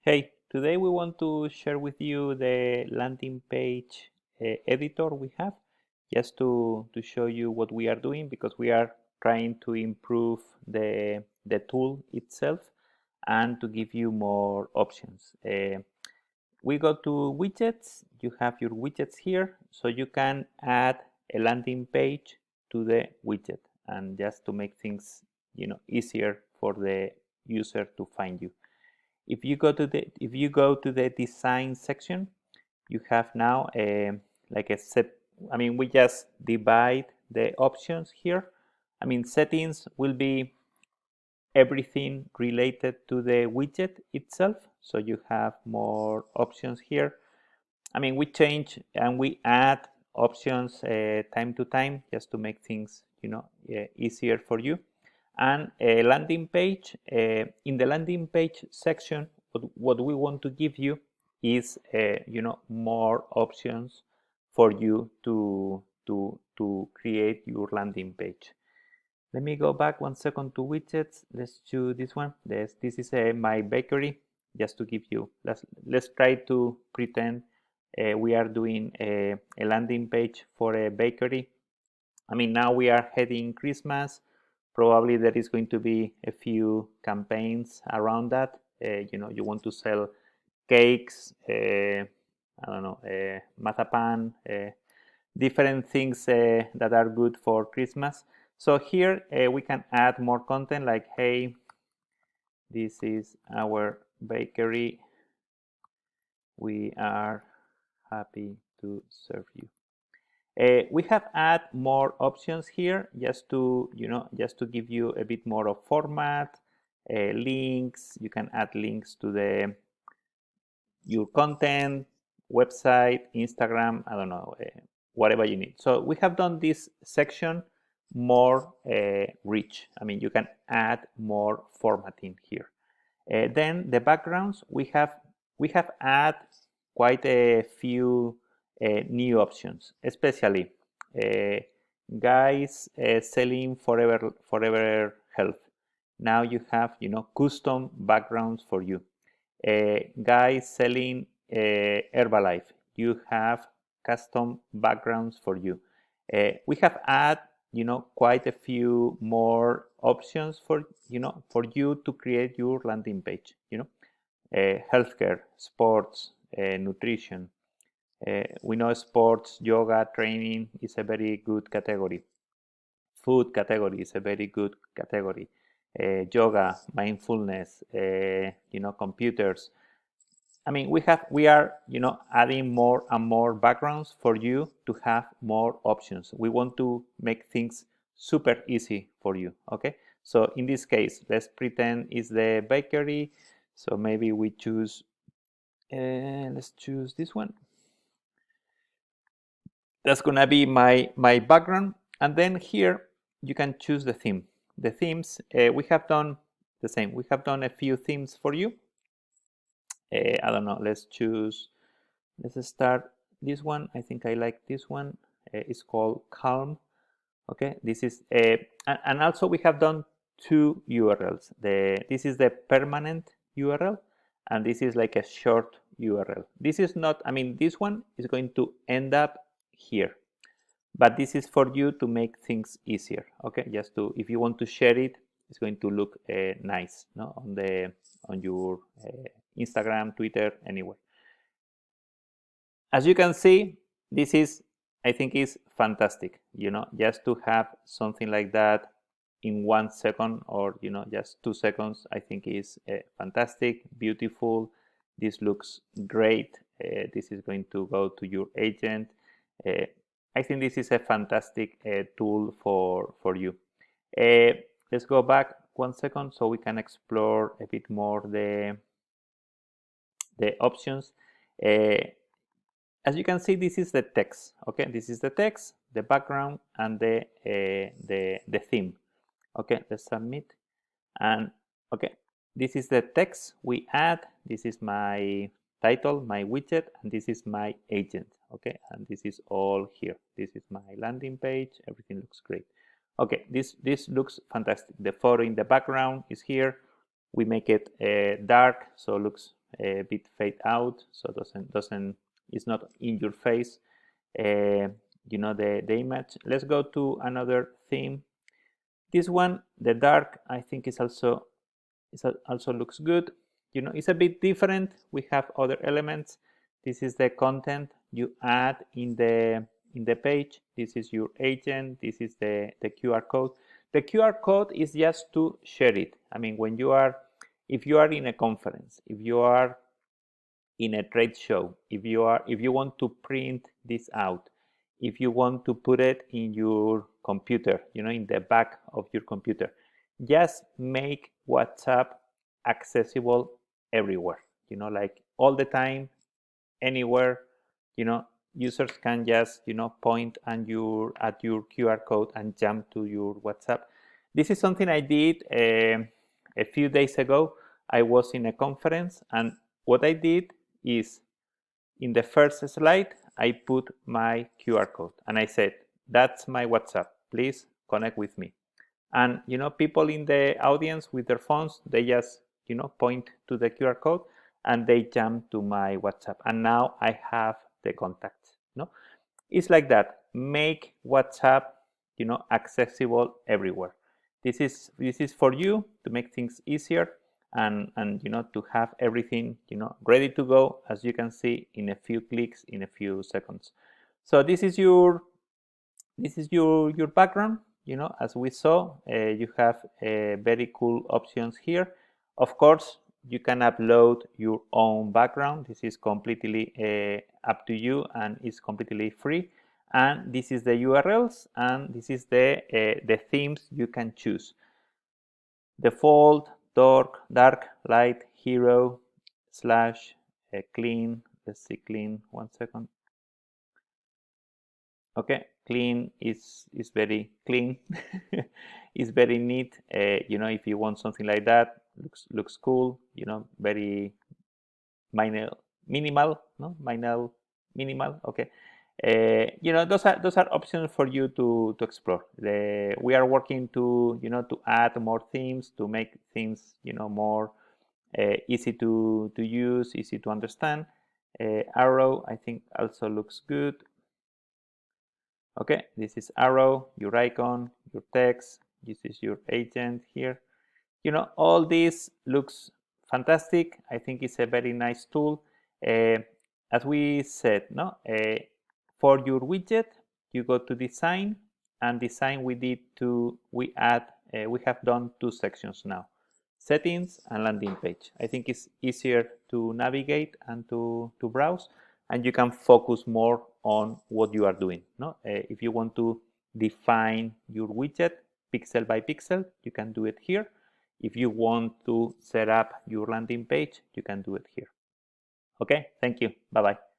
Hey, today we want to share with you the landing page editor we have, just to show you what we are doing, because we are trying to improve the tool itself and to give you more options. We go to widgets. You have your widgets here, so you can add a landing page to the widget, and just to make things easier for the user to find you. If you go to the design section, you have now like a set. I mean, we just divide the options here. I mean, settings will be everything related to the widget itself, so you have more options here. I mean, we change and we add options time to time, just to make things easier for you. And a landing page, in the landing page section, what we want to give you is more options for you to create your landing page. Let me go back 1 second to widgets. Let's choose this one. This is my bakery. Just to give you, let's try to pretend we are doing a landing page for a bakery. I mean, now we are heading Christmas. Probably there is going to be a few campaigns around that. You want to sell cakes, I don't know, mazapan, different things that are good for Christmas. So here we can add more content like, hey, this is our bakery. We are happy to serve you. We have add more options here, just to give you a bit more of format, links. You can add links to your content, website, Instagram, I don't know, whatever you need. So we have done this section more rich. I mean, you can add more formatting here. Then the backgrounds, we have add quite a few new options, especially guys selling forever health. Now you have custom backgrounds for you. Guys selling Herbalife, you have custom backgrounds for you. We have add quite a few more options for you to create your landing page. Healthcare, sports, nutrition. We know sports, yoga, training is a very good category. Food category is a very good category. Yoga, mindfulness, computers. I mean, we are adding more and more backgrounds for you to have more options. We want to make things super easy for you. Okay, so in this case, let's pretend it's the bakery. So maybe we choose. Let's choose this one. That's gonna be my background, and then here you can choose the theme. The themes, we have done the same. We have done a few themes for you. I don't know, let's start this one. I think I like this one. It's called Calm. Okay, this is and also we have done two URLs. This is the permanent URL, and this is like a short URL. This is not, I mean, this one is going to end up here, but this is for you to make things easier. Okay, just to, if you want to share it, it's going to look nice, no, on your Instagram, Twitter, anywhere. As you can see, this is, I think, is fantastic. Just to have something like that in 1 second, or just 2 seconds, I think is fantastic, beautiful. This looks great. This is going to go to your agent. I think this is a fantastic tool for you. Let's go back 1 second so we can explore a bit more the options. As you can see, this is the text. Okay, this is the text, the background, and the theme. Okay, let's submit. And okay, this is the text we add. This is my title, my widget, and this is my agent. Okay, and this is all here. This is my landing page. Everything looks great. Okay, this looks fantastic. The photo in the background is here. We make it dark, so it looks a bit fade out, so doesn't it's not in your face, the image. Let's go to another theme. This one, the dark, I think is also looks good. It's a bit different. We have other elements. This is the content you add in the page. This is your agent. This is the QR code. The QR code is just to share it. I mean, if you are in a conference, if you are in a trade show, if you want to print this out, if you want to put it in your computer, in the back of your computer, just make WhatsApp accessible everywhere, like all the time, anywhere. Users can just point at your QR code and jump to your WhatsApp. This is something I did a few days ago. I was in a conference, and what I did is, in the first slide, I put my QR code and I said, that's my WhatsApp, please connect with me. And people in the audience with their phones, they just point to the QR code and they jump to my WhatsApp, and now I have the contacts. It's like that. Make WhatsApp accessible everywhere. This is for you to make things easier, and to have everything ready to go, as you can see, in a few clicks, in a few seconds. So this is your background. As we saw, you have very cool options here. Of course, you can upload your own background. This is completely up to you, and it's completely free. And this is the URLs, and this is the themes you can choose. Default, dark, light, hero, slash, clean. Let's see, clean. 1 second. Okay, clean is very clean. It's very neat. If you want something like that, looks cool. Very minimal. No, minimal. Okay. Those are options for you to explore. We are working to to add more themes, to make things more easy to use, easy to understand. Arrow, I think, also looks good. Okay, this is arrow, your icon, your text. This is your agent here. All this looks fantastic. I think it's a very nice tool. As we said, no, for your widget, you go to design, and design we have done 2 sections now: settings and landing page. I think it's easier to navigate and to browse, and you can focus more on what you are doing. No, if you want to define your widget pixel by pixel, you can do it here. If you want to set up your landing page, you can do it here. Okay, thank you. Bye-bye.